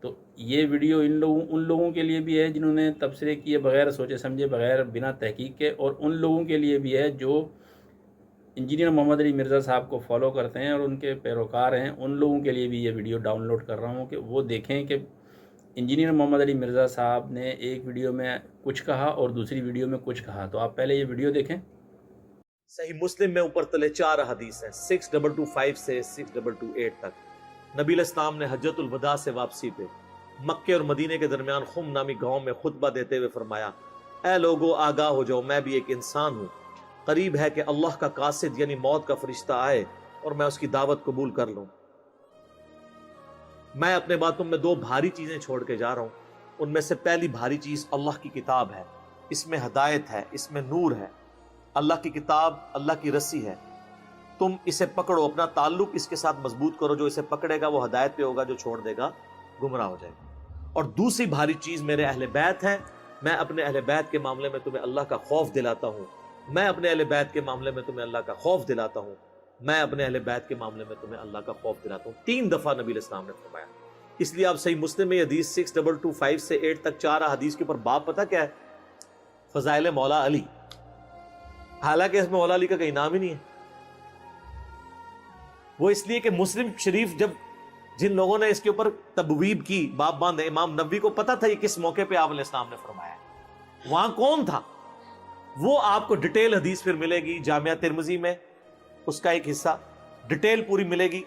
تو یہ ویڈیو ان لوگوں کے لیے بھی ہے جنہوں نے تبصرے کیے بغیر سوچے سمجھے بغیر بنا تحقیق کے، اور ان لوگوں کے لیے بھی ہے جو انجینئر محمد علی مرزا صاحب کو فالو کرتے ہیں اور ان کے پیروکار ہیں. ان لوگوں کے لیے بھی یہ ویڈیو ڈاؤن لوڈ کر رہا ہوں کہ وہ دیکھیں کہ انجینئر محمد علی مرزا صاحب نے ایک ویڈیو میں کچھ کہا اور دوسری ویڈیو میں کچھ کہا. تو آپ پہلے یہ ویڈیو دیکھیں. صحیح مسلم میں اوپر تلے 4 حدیث ہیں 6225 سے 6228 تک. نبی علیہ السلام نے حجۃ الوداع سے واپسی پہ مکے اور مدینے کے درمیان خم نامی گاؤں میں خطبہ دیتے ہوئے فرمایا، اے لوگو آگاہ ہو جاؤ، میں بھی ایک انسان ہوں. قریب ہے کہ اللہ کا قاصد یعنی موت کا فرشتہ آئے اور میں اس کی دعوت قبول کر لوں. میں اپنے باتوں میں 2 بھاری چیزیں چھوڑ کے جا رہا ہوں. ان میں سے پہلی بھاری چیز اللہ کی کتاب ہے. اس میں ہدایت ہے، اس میں نور ہے. اللہ کی کتاب اللہ کی رسی ہے. تم اسے پکڑو، اپنا تعلق اس کے ساتھ مضبوط کرو. جو اسے پکڑے گا وہ ہدایت پہ ہوگا، جو چھوڑ دے گا گمراہ ہو جائے گا. اور دوسری بھاری چیز میرے اہل بیت ہیں. میں اپنے اہل بیت کے معاملے میں تمہیں اللہ کا خوف دلاتا ہوں. میں اپنے اہل بیت کے معاملے میں تمہیں اللہ کا خوف دلاتا ہوں. میں اپنے اہل بیت کے معاملے میں تمہیں اللہ کا خوف دلاتا ہوں. 3 دفعہ نبی علیہ السلام نے فرمایا. اس لیے آپ صحیح مسلم میں حدیث 6225 سے 8 تک 4 حدیث کے اوپر باب پتہ کیا ہے؟ فضائل مولا علی. حالانکہ اس میں مولا علی کا کوئی نام ہی نہیں ہے. وہ اس لیے کہ مسلم شریف جب جن لوگوں نے اس کے اوپر تبویب کی، باب باندھے، امام نبوی کو پتا تھا یہ کس موقع پہ آپ علیہ السلام نے فرمایا ہے. وہاں کون تھا؟ وہ آپ کو ڈیٹیل حدیث پھر ملے گی جامعہ ترمذی میں، اس کا ایک حصہ ڈیٹیل پوری ملے گی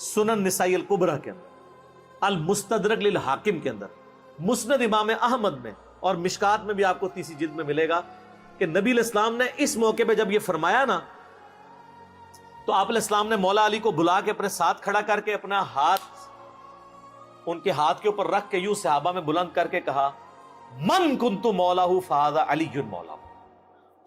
سنن نسائی الکبریٰ کے اندر، المستدرک للحاکم کے اندر، مسند امام احمد میں، اور مشکات میں بھی آپ کو 30 جلد میں ملے گا کہ نبی علیہ السلام نے اس موقع پہ جب یہ فرمایا نا، تو آپ علیہ السلام نے مولا علی کو بلا کے اپنے ساتھ کھڑا کر کے اپنا ہاتھ ان کے ہاتھ کے اوپر رکھ کے یوں صحابہ میں بلند کر کے کہا، من کنت مولاہ فہذا علی مولاہ.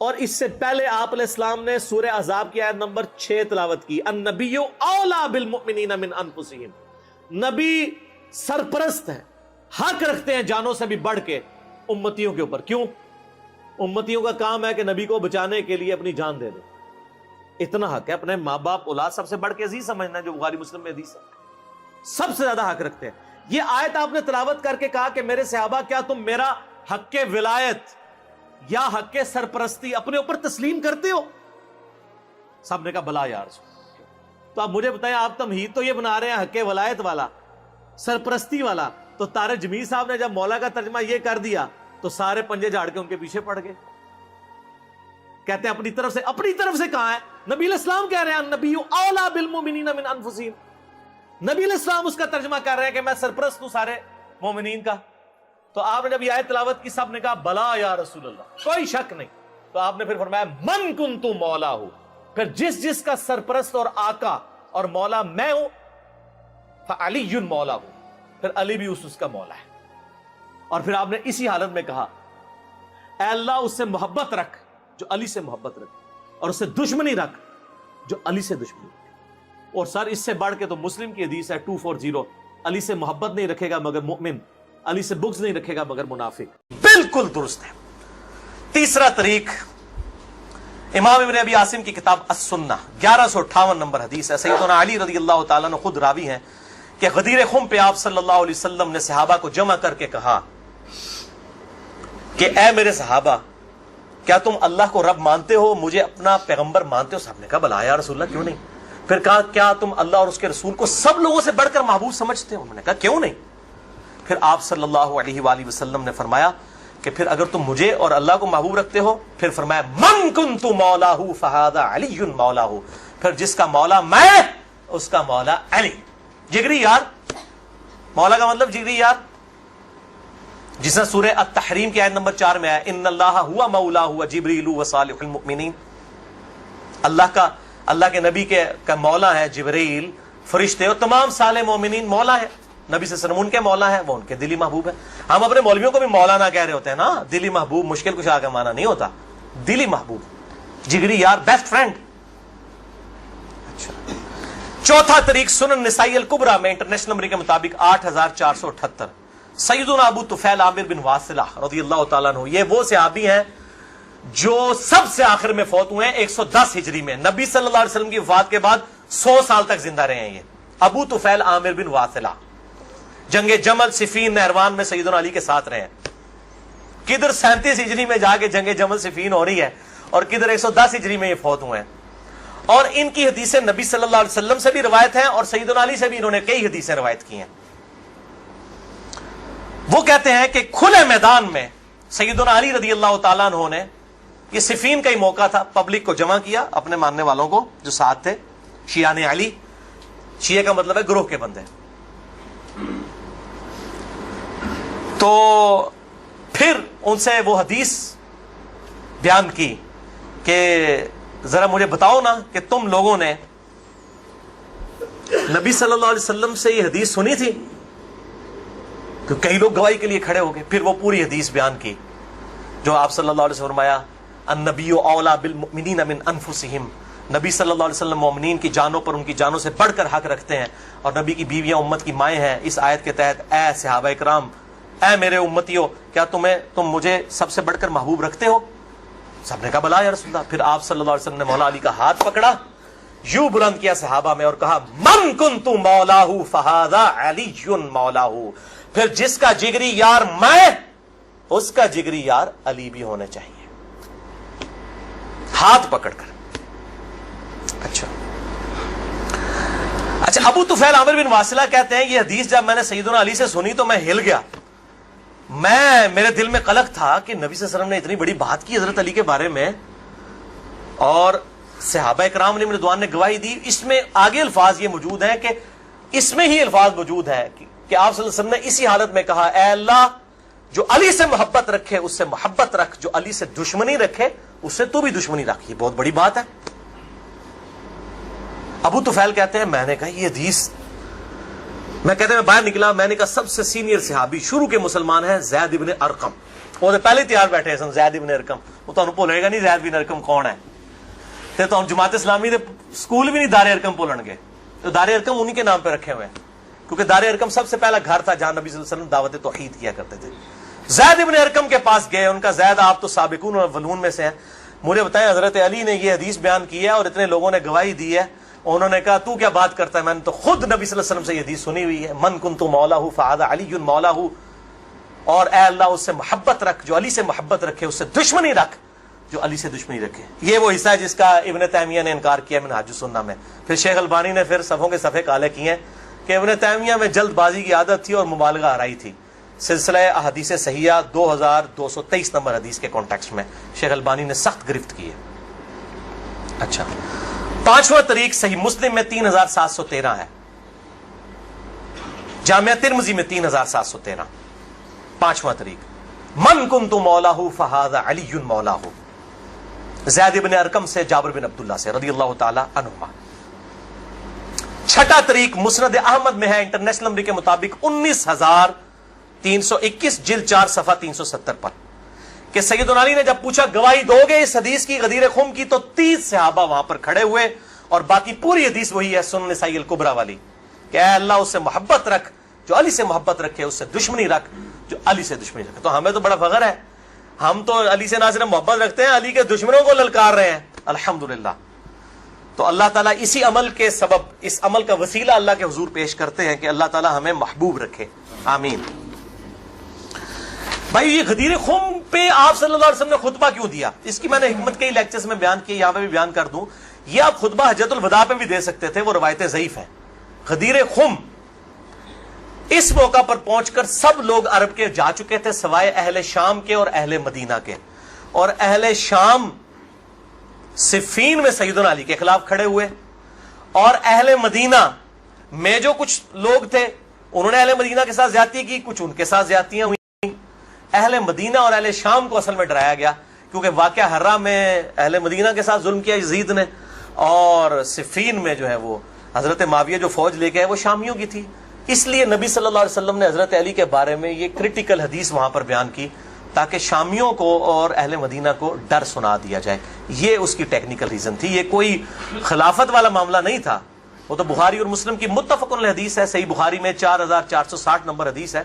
اور اس سے پہلے آپ علیہ السلام نے سورہ احزاب کی آیت نمبر 6 تلاوت کی، النبی اولیٰ بالمؤمنین من انفسہم. نبی سرپرست ہے، حق رکھتے ہیں جانوں سے بھی بڑھ کے امتیوں کے اوپر. کیوں؟ امتیوں کا کام ہے کہ نبی کو بچانے کے لیے اپنی جان دے دیں. اتنا حق ہے. اپنے ماں باپ اولاد سب سے بڑھ کے عزیز سمجھنا ہے، جو بخاری مسلم میں حدیث ہے. سب سے زیادہ حق رکھتے ہیں. یہ آیت آپ نے تلاوت کر کے کہا کہ میرے صحابہ کیا تم میرا حق ولایت یا حق سرپرستی اپنے اوپر تسلیم کرتے ہو؟ سب نے کہا بلا یا رسول. تو آپ مجھے بتائیں، آپ تمہید تو یہ بنا رہے ہیں حق ولایت والا، سرپرستی والا. تو طارق جمیل صاحب نے جب مولا کا ترجمہ یہ کر دیا تو سارے پنجے جھاڑ کے ان کے پیچھے پڑ گئے. کہتے ہیں اپنی طرف سے کہاں ہے؟ نبی علیہ السلام کہہ رہے ہیں النبی اولیٰ بالمؤمنین من انفسہم. نبی علیہ السلام اس کا ترجمہ کر رہے ہیں کہ میں سرپرست ہوں سارے مومنین کا. تو آپ نے جب یہ آیت تلاوت کی سب نے کہا بلا یا رسول اللہ، کوئی شک نہیں. تو آپ نے پھر فرمایا من کنت مولا ہوں، پھر جس کا سرپرست اور آقا اور مولا میں ہوں، فعلی مولا ہوں، پھر علی بھی اس کا مولا ہے. اور پھر آپ نے اسی حالت میں کہا اے اللہ اس سے محبت رکھ جو علی سے محبت رکھ، اور اس سے دشمنی رکھ جو علی سے دشمنی رکھ. اور سر اس سے بڑھ کے تو مسلم کی حدیث ہے 240، علی سے محبت نہیں رکھے گا مگر مؤمن، علی سے بغض نہیں رکھے گا مگر منافق. بالکل درست ہے. تیسرا طریق امام ابن ابی عاصم کی کتاب السنہ 1158 نمبر حدیث ہے. سیدنا علی رضی اللہ تعالیٰ عنہ خود راوی ہیں کہ غدیر خم پہ آپ صلی اللہ علیہ وسلم نے صحابہ کو جمع کر کے کہا کہ اے میرے صحابہ، کیا تم اللہ کو رب مانتے ہو، مجھے اپنا پیغمبر مانتے ہو؟ صاحب نے کہا بلا یا رسول اللہ، کیوں نہیں. پھر کہا کیا تم اللہ اور اس کے رسول کو سب لوگوں سے بڑھ کر محبوب سمجھتے ہو؟ انہوں نے کہا کیوں نہیں. پھر آپ صلی اللہ علیہ وآلہ وسلم نے فرمایا کہ پھر اگر تم مجھے اور اللہ کو محبوب رکھتے ہو، پھر فرمایا من کنت مولاہ فہذا علی مولاہ، پھر جس کا مولا میں اس کا مولا علی. جگری یار، مولا کا مطلب جگری یار. جس نے سورہ التحریم کی آیت نمبر 4 میں آیا ان اللہ ہوا مولا ہوا جبریل و صالح المؤمنین. اللہ کے نبی کا مولا ہے جبریل، فرشتے اور تمام صالح مومنین مولا ہے. نبی صلی اللہ علیہ وسلم ان کے مولا ہے، وہ ان کے دلی محبوب ہے. ہم اپنے مولویوں کو بھی مولانا کہہ رہے ہوتے ہیں نا. دلی محبوب مشکل کشا کا معنی نہیں ہوتا، دلی محبوب، جگری یار، بیسٹ فرینڈ. اچھا، چوتھا طریق سنن نسائی الکبریٰ میں انٹرنیشنل نمبر کے مطابق 8478 سیدنا ابو طفیل عامر بن واصلہ رضی اللہ تعالیٰ عنہ، یہ وہ صحابی ہیں جو سب سے آخر میں فوت ہوئے ہیں 110 ہجری میں. نبی صلی اللہ علیہ وسلم کی وفات کے بعد 100 سال تک زندہ رہے ہیں. یہ ابو طفیل عامر بن واصلہ جنگ جمل صفین نہروان میں سیدنا علی کے ساتھ رہے ہیں. کدھر 37 ہجری میں جا کے جنگ جمل صفین ہو رہی ہے اور کدھر 110 ہجری میں یہ فوت ہوئے ہیں. اور ان کی حدیثیں نبی صلی اللہ علیہ وسلم سے بھی روایت ہیں اور سیدنا علی سے بھی انہوں نے کئی حدیثیں روایت کی ہیں. وہ کہتے ہیں کہ کھلے میدان میں سیدنا علی رضی اللہ تعالیٰ عنہ نے، یہ صفین کا ہی موقع تھا، پبلک کو جمع کیا، اپنے ماننے والوں کو جو ساتھ تھے، شیعان علی. شیعہ کا مطلب ہے گروہ کے بندے. تو پھر ان سے وہ حدیث بیان کی کہ ذرا مجھے بتاؤ نا کہ تم لوگوں نے نبی صلی اللہ علیہ وسلم سے یہ حدیث سنی تھی؟ کہ کئی لوگ گواہی کے لیے کھڑے ہو گئے. پھر وہ پوری حدیث بیان کی جو آپ صلی اللہ علیہ وسلم فرمایا النبی اولا بالمؤمنین من انفسہم، نبی صلی اللہ علیہ وسلم مومنین کی جانوں پر ان کی جانوں سے بڑھ کر حق رکھتے ہیں، اور نبی کی بیویاں امت کی مائیں ہیں. اس آیت کے تحت اے صحابہ کرام، اے میرے امتیوں، کیا تم مجھے سب سے بڑھ کر محبوب رکھتے ہو؟ سب نے کہا بلا یا رسول اللہ. پھر آپ صلی اللہ علیہ وسلم نے مولا علی کا ہاتھ پکڑا، یوں بلند کیا صحابہ میں اور کہا من کنت مولاہ فہذا علی مولاہ، پھر جس کا جگری یار میں، اس کا جگری یار علی بھی ہونے چاہیے. ہاتھ پکڑ کر. اچھا ابو طفیل عامر بن واصلہ کہتے ہیں یہ حدیث جب میں نے سیدنا علی سے سنی تو میں ہل گیا. میرے دل میں قلق تھا کہ نبی صلی اللہ علیہ وسلم نے اتنی بڑی بات کی حضرت علی کے بارے میں، اور صحابہ کرام نے رضوان نے گواہی دی. اس میں آگے الفاظ یہ موجود ہیں کہ اس میں ہی الفاظ موجود ہے کہ آپ صلی اللہ علیہ وسلم نے اسی حالت میں کہا اے اللہ، جو علی سے محبت رکھے اس سے محبت رکھ، جو علی سے دشمنی رکھے اس سے تو بھی دشمنی رکھ. یہ بہت بڑی بات ہے. ابو طفیل کہتے ہیں میں نے کہا یہ حدیث، میں کہتے ہیں میں باہر نکلا، میں نے کہا سب سے سینئر صحابی شروع کے مسلمان ہیں زید ابن ارقم. وہ پہلے تیار بیٹھے سن زید ابن ارقم. وہ تمہیں بھولے گا نہیں زید بن ارقم کون ہے. تو جماعت اسلامی دے سکول بھی نہیں دار ارقم بولن گے، تو دار ارقم انہی کے نام پہ رکھے ہوئے ہیں، کیونکہ دار ارقم سب سے پہلا گھر تھا جہاں نبی صلی اللہ علیہ وسلم دعوت توحید کیا کرتے تھے. زید ابن ارقم کے پاس گئے، ان کا زید آپ تو سابقون اور اولون میں سے ہیں، مجھے بتائیں حضرت علی نے یہ حدیث بیان کی ہے اور اتنے لوگوں نے گواہی دی ہے. انہوں نے کہا تو کیا بات کرتا ہے، میں نے تو خود نبی صلی اللہ علیہ وسلم سے یہ حدیث سنی ہوئی ہے من کنت مولاہ فہذا علی مولاہ، اور اے اللہ اس سے محبت رکھ جو علی سے محبت رکھے، اس سے دشمنی رکھ جو علی سے دشمنی رکھے. یہ وہ حصہ ہے جس کا ابن تیمیہ نے انکار کیا منہاج السنہ میں. پھر شیخ البانی نے پھر صفوں کے صفحے کالے کیے ہیں کہ ابن تیمیہ میں جلد بازی کی عادت تھی اور مبالغہ آرائی تھی. سلسلہ احادیث صحیحہ 2223 نمبر حدیث کے کانٹیکسٹ میں شیخ البانی نے سخت گرفت کی ہے. اچھا پانچواں طریق صحیح مسلم میں 3713 ہے، جامعہ ترمذی میں 3713. پانچواں طریق من کنت مولاہ فہذا علی مولاہ، زید ابن ارقم سے جابر بن عبداللہ سے رضی اللہ تعالی عنہما. چھٹا طریق مسند احمد میں ہے انٹرنیشنل نمبر کے مطابق 19321 جلد 4 صفحہ 370 پر کہ سیدنا علی نے جب پوچھا گواہی دو گے اس حدیث کی غدیر خم کی، تو 30 صحابہ وہاں پر کھڑے ہوئے، اور باقی پوری حدیث وہی ہے سنن نسائی الکبریٰ والی کہ اے اللہ اس سے محبت رکھ جو علی سے محبت رکھے، اس سے دشمنی رکھ جو علی سے دشمنی رکھے. تو ہمیں تو بڑا فخر ہے، ہم تو علی سے نہ صرف محبت رکھتے ہیں، علی کے دشمنوں کو للکار رہے ہیں الحمدللہ. تو اللہ تعالیٰ اسی عمل کے سبب، اس عمل کا وسیلہ اللہ کے حضور پیش کرتے ہیں کہ اللہ تعالیٰ ہمیں محبوب رکھے، آمین. بھائی یہ غدیر خم پہ آپ صلی اللہ علیہ وسلم نے خطبہ کیوں دیا؟ اس کی میں نے حکمت کئی لیکچرز میں بیان کی، یہاں پہ بھی بیان کر دوں. یہ آپ خطبہ حجۃ الوداع پہ بھی دے سکتے تھے، وہ روایتیں ضعیف ہیں. غدیر خم اس موقع پر پہنچ کر سب لوگ عرب کے جا چکے تھے سوائے اہل شام کے اور اہل مدینہ کے، اور اہل شام صفین میں سیدنا علی کے خلاف کھڑے ہوئے، اور اہل مدینہ میں جو کچھ لوگ تھے انہوں نے اہل مدینہ کے ساتھ زیادتی کی، کچھ ان کے ساتھ زیادتیاں ہوئی. اہل مدینہ اور اہل شام کو اصل میں ڈرایا گیا، کیونکہ واقعہ ہرہ میں اہل مدینہ کے ساتھ ظلم کیا یزید نے، اور صفین میں جو ہے وہ حضرت معاویہ جو فوج لے کے آئے وہ شامیوں کی تھی. اس لیے نبی صلی اللہ علیہ وسلم نے حضرت علی کے بارے میں یہ کریٹیکل حدیث وہاں پر بیان کی تاکہ شامیوں کو اور اہل مدینہ کو ڈر سنا دیا جائے. یہ اس کی ٹیکنیکل ریزن تھی، یہ کوئی خلافت والا معاملہ نہیں تھا. وہ تو بخاری اور مسلم کی متفق علیہ حدیث ہے، صحیح بخاری میں 4460 نمبر حدیث ہے.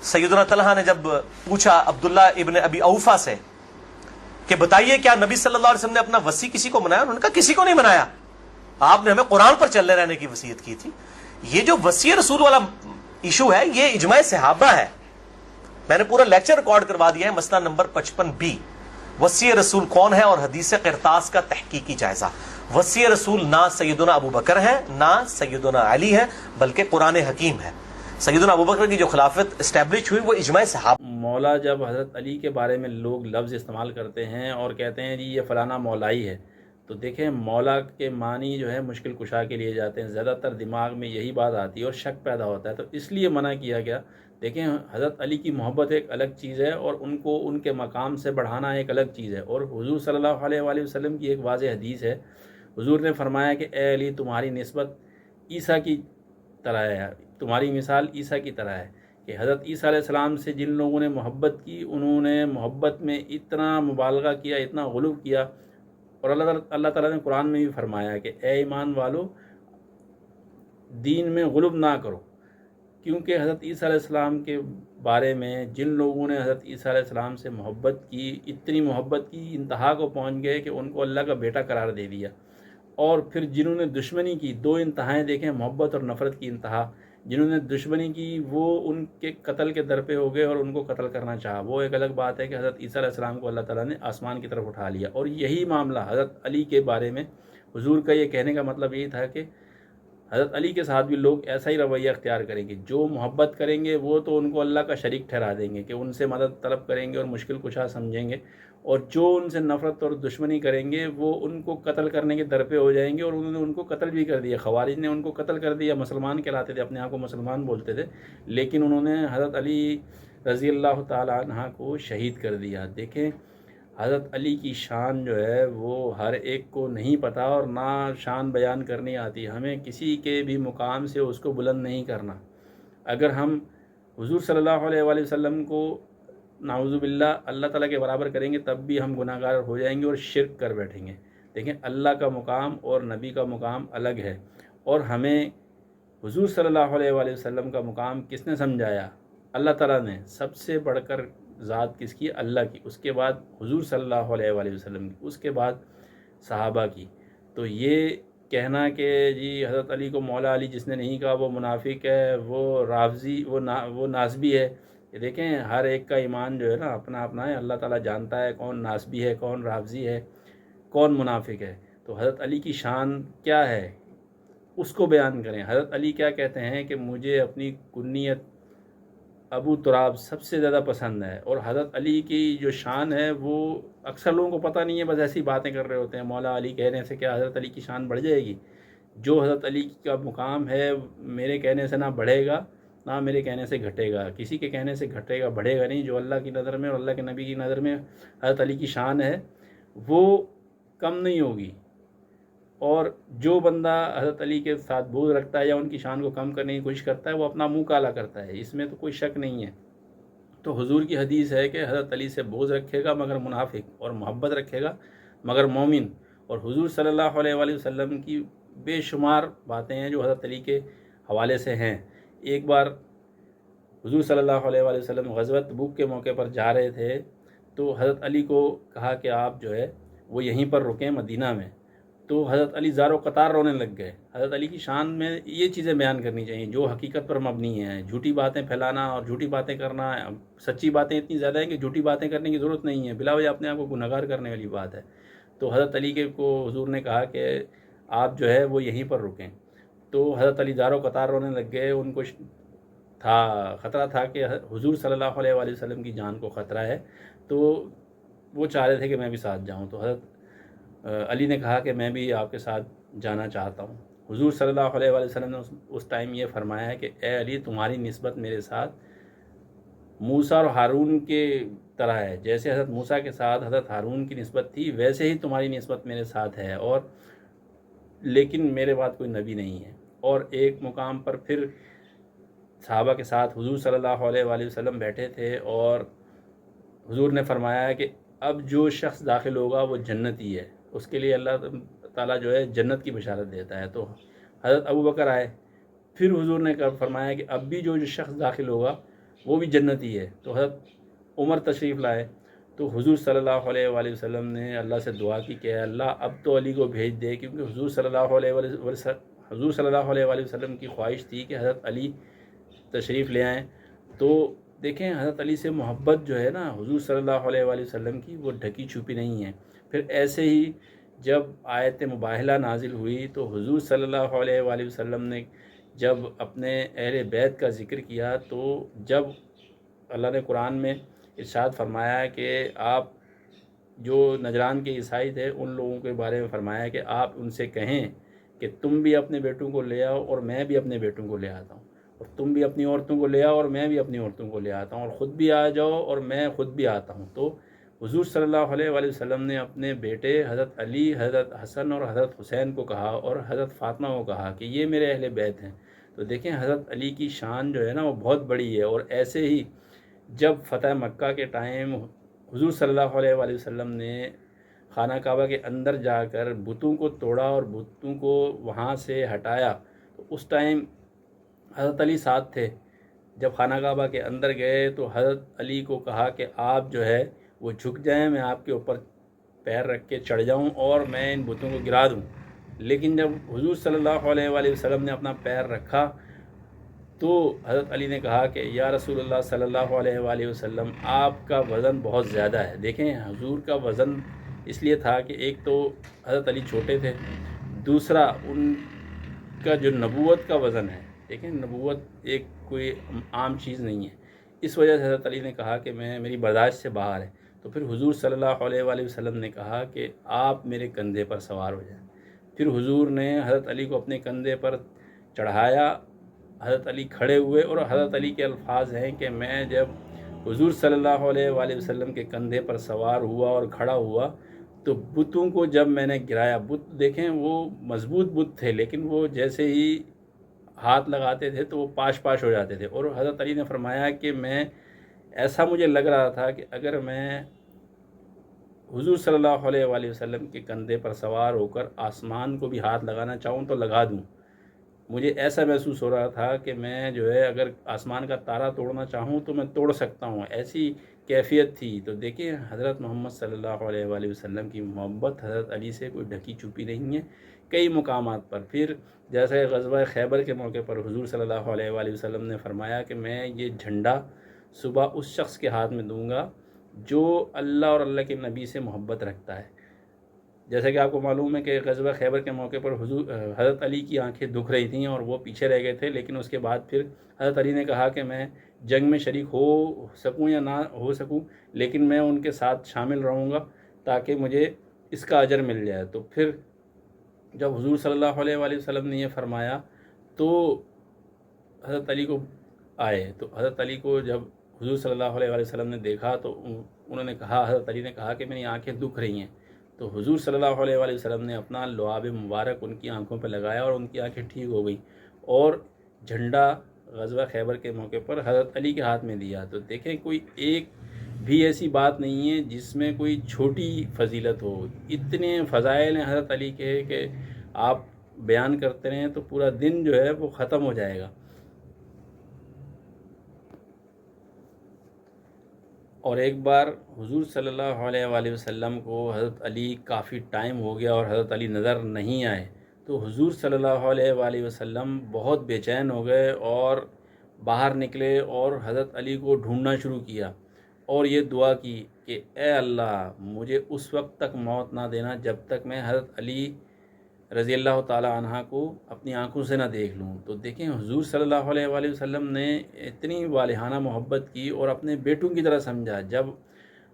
سیدنا طلحہ نے جب پوچھا عبداللہ ابن ابی اوفا سے کہ بتائیے کیا نبی صلی اللہ علیہ وسلم نے اپنا وصی کسی کو منایا؟ انہوں نے کہا کسی کو نہیں منایا، آپ نے ہمیں قرآن پر چلے رہنے کی وصیت کی تھی. یہ جو وصی رسول والا ایشو ہے، یہ اجماع صحابہ ہے. میں نے پورا لیکچر ریکارڈ کروا دیا ہے، مسئلہ نمبر 55B، وصی رسول کون ہے اور حدیث قرطاس کا تحقیقی جائزہ. وصی رسول نہ سیدنا ابو بکر ہے نہ سیدنا علی ہے، بلکہ قرآن حکیم ہے. سیدنا ابو بکر کی جو خلافت اسٹیبلش ہوئی وہ اجماع صحابہ. مولا جب حضرت علی کے بارے میں لوگ لفظ استعمال کرتے ہیں اور کہتے ہیں جی یہ فلانا مولائی ہے، تو دیکھیں مولا کے معنی جو ہے مشکل کشا کے لیے جاتے ہیں. زیادہ تر دماغ میں یہی بات آتی ہے اور شک پیدا ہوتا ہے، تو اس لیے منع کیا گیا. دیکھیں حضرت علی کی محبت ایک الگ چیز ہے اور ان کو ان کے مقام سے بڑھانا ایک الگ چیز ہے. اور حضور صلی اللہ علیہ وآلہ وسلم کی ایک واضح حدیث ہے، حضور نے فرمایا کہ اے علی تمہاری نسبت عیسیٰ کی طرح ہے، تمہاری مثال عیسیٰ کی طرح ہے. کہ حضرت عیسیٰ علیہ السلام سے جن لوگوں نے محبت کی، انہوں نے محبت میں اتنا مبالغہ کیا، اتنا غلو کیا. اور اللہ تعالیٰ نے قرآن میں بھی فرمایا کہ اے ایمان والو دین میں غلو نہ کرو. کیونکہ حضرت عیسیٰ علیہ السلام کے بارے میں جن لوگوں نے حضرت عیسیٰ علیہ السلام سے محبت کی، اتنی محبت کی انتہا کو پہنچ گئے کہ ان کو اللہ کا بیٹا قرار دے دیا. اور پھر جنہوں نے دشمنی کی، دو انتہائیں دیکھیں، محبت اور نفرت کی انتہا. جنہوں نے دشمنی کی وہ ان کے قتل کے در پہ ہو گئے اور ان کو قتل کرنا چاہا. وہ ایک الگ بات ہے کہ حضرت عیسیٰ علیہ السلام کو اللہ تعالیٰ نے آسمان کی طرف اٹھا لیا. اور یہی معاملہ حضرت علی کے بارے میں حضور کا یہ کہنے کا مطلب یہی تھا کہ حضرت علی کے ساتھ بھی لوگ ایسا ہی رویہ اختیار کریں گے. جو محبت کریں گے وہ تو ان کو اللہ کا شریک ٹھہرا دیں گے کہ ان سے مدد طلب کریں گے اور مشکل کشا سمجھیں گے. اور جو ان سے نفرت اور دشمنی کریں گے وہ ان کو قتل کرنے کے در پہ ہو جائیں گے. اور انہوں نے ان کو قتل بھی کر دیا. خوارج نے ان کو قتل کر دیا. مسلمان کہلاتے تھے، اپنے آپ کو مسلمان بولتے تھے، لیکن انہوں نے حضرت علی رضی اللہ تعالیٰ عنہ کو شہید کر دیا. دیکھیں حضرت علی کی شان جو ہے وہ ہر ایک کو نہیں پتہ اور نہ شان بیان کرنی آتی. ہمیں کسی کے بھی مقام سے اس کو بلند نہیں کرنا. اگر ہم حضور صلی اللہ علیہ وآلہ وسلم کو نعوذ باللہ اللہ تعالیٰ کے برابر کریں گے تب بھی ہم گناہ گار ہو جائیں گے اور شرک کر بیٹھیں گے. دیکھیں اللہ کا مقام اور نبی کا مقام الگ ہے. اور ہمیں حضور صلی اللہ علیہ وآلہ وسلم کا مقام کس نے سمجھایا؟ اللہ تعالیٰ نے. سب سے بڑھ کر ذات کس کی؟ اللہ کی. اس کے بعد حضور صلی اللہ علیہ وآلہ وسلم کی. اس کے بعد صحابہ کی. تو یہ کہنا کہ جی حضرت علی کو مولا علی جس نے نہیں کہا وہ منافق ہے، وہ رافضی، وہ ناسبی ہے. یہ دیکھیں ہر ایک کا ایمان جو ہے نا اپنا اپنا ہے. اللہ تعالیٰ جانتا ہے کون ناسبی ہے، کون رافضی ہے، کون منافق ہے. تو حضرت علی کی شان کیا ہے اس کو بیان کریں. حضرت علی کیا کہتے ہیں کہ مجھے اپنی کنیت ابو تراب سب سے زیادہ پسند ہے. اور حضرت علی کی جو شان ہے وہ اکثر لوگوں کو پتہ نہیں ہے، بس ایسی باتیں کر رہے ہوتے ہیں. مولا علی کہنے سے کیا حضرت علی کی شان بڑھ جائے گی؟ جو حضرت علی کا مقام ہے میرے کہنے سے نہ بڑھے گا نہ میرے کہنے سے گھٹے گا. کسی کے کہنے سے گھٹے گا بڑھے گا نہیں. جو اللہ کی نظر میں اور اللہ کے نبی کی نظر میں حضرت علی کی شان ہے وہ کم نہیں ہوگی. اور جو بندہ حضرت علی کے ساتھ بغض رکھتا ہے یا ان کی شان کو کم کرنے کی کوشش کرتا ہے وہ اپنا منہ کالا کرتا ہے. اس میں تو کوئی شک نہیں ہے. تو حضور کی حدیث ہے کہ حضرت علی سے بغض رکھے گا مگر منافق، اور محبت رکھے گا مگر مومن. اور حضور صلی اللہ علیہ وآلہ وسلم کی بے شمار باتیں ہیں جو حضرت علی کے حوالے سے ہیں. ایک بار حضور صلی اللہ علیہ وآلہ وسلم غزوۃ تبوک کے موقع پر جا رہے تھے تو حضرت علی کو کہا کہ آپ جو ہے وہ یہیں پر رکیں مدینہ میں. تو حضرت علی زار و قطار رونے لگ گئے. حضرت علی کی شان میں یہ چیزیں بیان کرنی چاہیے جو حقیقت پر مبنی ہیں. جھوٹی باتیں پھیلانا اور جھوٹی باتیں کرنا، سچی باتیں اتنی زیادہ ہیں کہ جھوٹی باتیں کرنے کی ضرورت نہیں ہے. بلا وجہ اپنے آپ کو گنہگار کرنے والی بات ہے. تو حضرت علی کو حضور نے کہا کہ آپ جو ہے وہ یہیں پر رکیں. تو حضرت علی زار و قطار رونے لگ گئے. ان کو خطرہ تھا کہ حضور صلی اللہ علیہ وآلہ وسلم کی جان کو خطرہ ہے. تو وہ چاہ رہے تھے کہ میں بھی ساتھ جاؤں. تو حضرت علی نے کہا کہ میں بھی آپ کے ساتھ جانا چاہتا ہوں. حضور صلی اللہ علیہ وآلہ وسلم نے اس ٹائم یہ فرمایا ہے کہ اے علی تمہاری نسبت میرے ساتھ موسیٰ اور ہارون کے طرح ہے. جیسے حضرت موسیٰ کے ساتھ حضرت ہارون کی نسبت تھی ویسے ہی تمہاری نسبت میرے ساتھ ہے. اور لیکن میرے بعد کوئی نبی نہیں ہے. اور ایک مقام پر پھر صحابہ کے ساتھ حضور صلی اللہ علیہ وآلہ وسلم بیٹھے تھے اور حضور نے فرمایا کہ اب جو شخص داخل ہوگا وہ جنتی ہے. اس کے لیے اللہ تعالیٰ جو ہے جنت کی بشارت دیتا ہے. تو حضرت ابو بکر آئے. پھر حضور نے فرمایا کہ اب بھی جو شخص داخل ہوگا وہ بھی جنتی ہے. تو حضرت عمر تشریف لائے. تو حضور صلی اللہ علیہ وآلہ وسلم نے اللہ سے دعا کی کہ اللہ اب تو علی کو بھیج دے. کیونکہ حضور صلی اللہ علیہ وآلہ وسلم کی خواہش تھی کہ حضرت علی تشریف لے آئیں۔ تو دیکھیں حضرت علی سے محبت جو ہے نا حضور صلی اللہ علیہ وآلہ وسلم کی، وہ ڈھکی چھپی نہیں ہے۔ پھر ایسے ہی جب آیت مباہلہ نازل ہوئی تو حضور صلی اللہ علیہ وآلہ وسلم نے جب اپنے اہل بیت کا ذکر کیا، تو جب اللہ نے قرآن میں ارشاد فرمایا کہ آپ جو نجران کے عیسائی تھے ان لوگوں کے بارے میں فرمایا کہ آپ ان سے کہیں کہ تم بھی اپنے بیٹوں کو لے آؤ اور میں بھی اپنے بیٹوں کو لے آتا ہوں، اور تم بھی اپنی عورتوں کو لے آؤ اور میں بھی اپنی عورتوں کو لے آتا ہوں، اور خود بھی آ جاؤ اور میں خود بھی آتا ہوں۔ تو حضور صلی اللہ علیہ وآلہ وسلم نے اپنے بیٹے حضرت علی، حضرت حسن اور حضرت حسین کو کہا اور حضرت فاطمہ کو کہا کہ یہ میرے اہل بیت ہیں۔ تو دیکھیں حضرت علی کی شان جو ہے نا وہ بہت بڑی ہے۔ اور ایسے ہی جب فتح مکہ کے ٹائم حضور صلی اللہ علیہ وآلہ وسلم نے خانہ کعبہ کے اندر جا کر بتوں کو توڑا اور بتوں کو وہاں سے ہٹایا، تو اس ٹائم حضرت علی ساتھ تھے۔ جب خانہ کعبہ کے اندر گئے تو حضرت علی کو کہا کہ آپ جو ہے وہ جھک جائیں، میں آپ کے اوپر پیر رکھ کے چڑھ جاؤں اور میں ان بتوں کو گرا دوں۔ لیکن جب حضور صلی اللہ علیہ وآلہ وسلم نے اپنا پیر رکھا تو حضرت علی نے کہا کہ یا رسول اللہ صلی اللہ علیہ وآلہ وسلم، آپ کا وزن بہت زیادہ ہے۔ دیکھیں حضور کا وزن اس لیے تھا کہ ایک تو حضرت علی چھوٹے تھے، دوسرا ان کا جو نبوت کا وزن ہے، دیکھیں نبوت ایک کوئی عام چیز نہیں ہے، اس وجہ سے حضرت علی نے کہا کہ میری برداشت سے باہر ہے۔ تو پھر حضور صلی اللہ علیہ وآلہ وسلم نے کہا کہ آپ میرے کندھے پر سوار ہو جائیں۔ پھر حضور نے حضرت علی کو اپنے کندھے پر چڑھایا، حضرت علی کھڑے ہوئے، اور حضرت علی کے الفاظ ہیں کہ میں جب حضور صلی اللہ علیہ وآلہ وسلم کے کندھے پر سوار ہوا اور کھڑا ہوا تو بتوں کو جب میں نے گرایا، بت دیکھیں وہ مضبوط بت تھے لیکن وہ جیسے ہی ہاتھ لگاتے تھے تو وہ پاش پاش ہو جاتے تھے۔ اور حضرت علی نے فرمایا کہ ایسا مجھے لگ رہا تھا کہ اگر میں حضور صلی اللہ علیہ وآلہ وسلم کے کندھے پر سوار ہو کر آسمان کو بھی ہاتھ لگانا چاہوں تو لگا دوں۔ مجھے ایسا محسوس ہو رہا تھا کہ میں جو ہے اگر آسمان کا تارا توڑنا چاہوں تو میں توڑ سکتا ہوں، ایسی کیفیت تھی۔ تو دیکھیں حضرت محمد صلی اللہ علیہ وآلہ وسلم کی محبت حضرت علی سے کوئی ڈھکی چھپی نہیں ہے کئی مقامات پر۔ پھر جیسے غزوہ خیبر کے موقع پر حضور صلی اللہ علیہ وآلہ وسلم نے فرمایا کہ میں یہ جھنڈا صبح اس شخص کے ہاتھ میں دوں گا جو اللہ اور اللہ کے نبی سے محبت رکھتا ہے۔ جیسا کہ آپ کو معلوم ہے کہ غزوہ خیبر کے موقع پر حضرت علی کی آنکھیں دکھ رہی تھیں اور وہ پیچھے رہ گئے تھے، لیکن اس کے بعد پھر حضرت علی نے کہا کہ میں جنگ میں شریک ہو سکوں یا نہ ہو سکوں لیکن میں ان کے ساتھ شامل رہوں گا تاکہ مجھے اس کا اجر مل جائے۔ تو پھر جب حضور صلی اللہ علیہ وآلہ وسلم نے یہ فرمایا تو حضرت علی کو آئے، تو حضرت علی کو جب حضور صلی اللہ علیہ وآلہ وسلم نے دیکھا تو انہوں نے کہا، حضرت علی نے کہا کہ میری آنکھیں دکھ رہی ہیں۔ تو حضور صلی اللہ علیہ وآلہ وسلم نے اپنا لعاب مبارک ان کی آنکھوں پہ لگایا اور ان کی آنکھیں ٹھیک ہو گئی، اور جھنڈا غزوہ خیبر کے موقع پر حضرت علی کے ہاتھ میں دیا۔ تو دیکھیں کوئی ایک بھی ایسی بات نہیں ہے جس میں کوئی چھوٹی فضیلت ہو، اتنے فضائل ہیں حضرت علی کے کہ آپ بیان کرتے رہیں تو پورا دن جو ہے وہ ختم ہو جائے گا۔ اور ایک بار حضور صلی اللہ علیہ وآلہ وسلم کو حضرت علی کافی ٹائم ہو گیا اور حضرت علی نظر نہیں آئے، تو حضور صلی اللہ علیہ وآلہ وسلم بہت بے چین ہو گئے اور باہر نکلے اور حضرت علی کو ڈھونڈنا شروع کیا اور یہ دعا کی کہ اے اللہ مجھے اس وقت تک موت نہ دینا جب تک میں حضرت علی رضی اللہ تعالی عنہ کو اپنی آنکھوں سے نہ دیکھ لوں۔ تو دیکھیں حضور صلی اللہ علیہ وآلہ وسلم نے اتنی والہانہ محبت کی اور اپنے بیٹوں کی طرح سمجھا۔ جب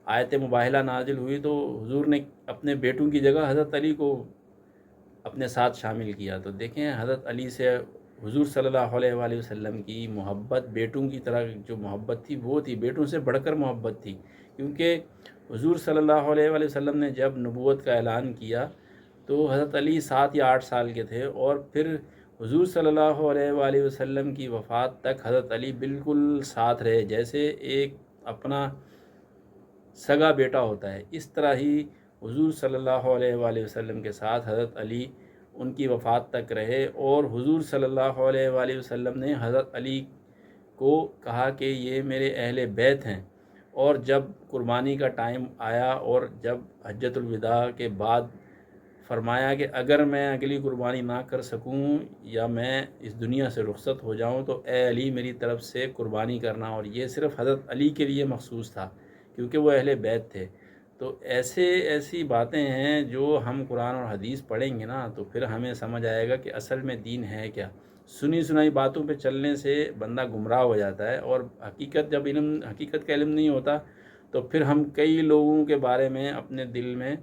آیت مباہلہ نازل ہوئی تو حضور نے اپنے بیٹوں کی جگہ حضرت علی کو اپنے ساتھ شامل کیا۔ تو دیکھیں حضرت علی سے حضور صلی اللہ علیہ وآلہ وسلم کی محبت بیٹوں کی طرح جو محبت تھی وہ تھی، بیٹوں سے بڑھ کر محبت تھی، کیونکہ حضور صلی اللہ علیہ وآلہ وسلم نے جب نبوت کا اعلان کیا تو حضرت علی 7 یا 8 سال کے تھے، اور پھر حضور صلی اللہ علیہ وآلہ وسلم کی وفات تک حضرت علی بالکل ساتھ رہے، جیسے ایک اپنا سگا بیٹا ہوتا ہے، اس طرح ہی حضور صلی اللہ علیہ وآلہ وسلم کے ساتھ حضرت علی ان کی وفات تک رہے۔ اور حضور صلی اللہ علیہ وآلہ وسلم نے حضرت علی کو کہا کہ یہ میرے اہل بیت ہیں، اور جب قربانی کا ٹائم آیا اور جب حجۃ الوداع کے بعد فرمایا کہ اگر میں اگلی قربانی نہ کر سکوں یا میں اس دنیا سے رخصت ہو جاؤں تو اے علی میری طرف سے قربانی کرنا، اور یہ صرف حضرت علی کے لیے مخصوص تھا کیونکہ وہ اہل بیت تھے۔ تو ایسی باتیں ہیں جو ہم قرآن اور حدیث پڑھیں گے نا تو پھر ہمیں سمجھ آئے گا کہ اصل میں دین ہے کیا۔ سنی سنائی باتوں پہ چلنے سے بندہ گمراہ ہو جاتا ہے، اور حقیقت کا علم نہیں ہوتا تو پھر ہم کئی لوگوں کے بارے میں اپنے دل میں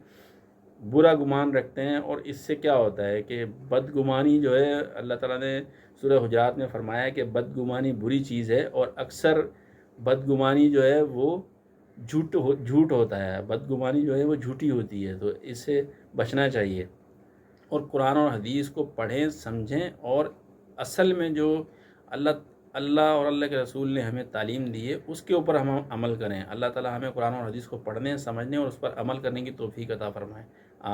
برا گمان رکھتے ہیں، اور اس سے کیا ہوتا ہے کہ بدگمانی جو ہے، اللہ تعالیٰ نے سورہ حجرات میں فرمایا کہ بدگمانی بری چیز ہے، اور اکثر بدگمانی جو ہے وہ جھوٹ ہوتا ہے، بدگمانی جو ہے وہ جھوٹی ہوتی ہے، تو اس سے بچنا چاہیے۔ اور قرآن اور حدیث کو پڑھیں، سمجھیں، اور اصل میں جو اللہ اور اللہ کے رسول نے ہمیں تعلیم دی ہے اس کے اوپر ہم عمل کریں۔ اللہ تعالیٰ ہمیں قرآن اور حدیث کو پڑھنے، سمجھنے اور اس پر عمل کرنے کی توفیق عطا فرمائے۔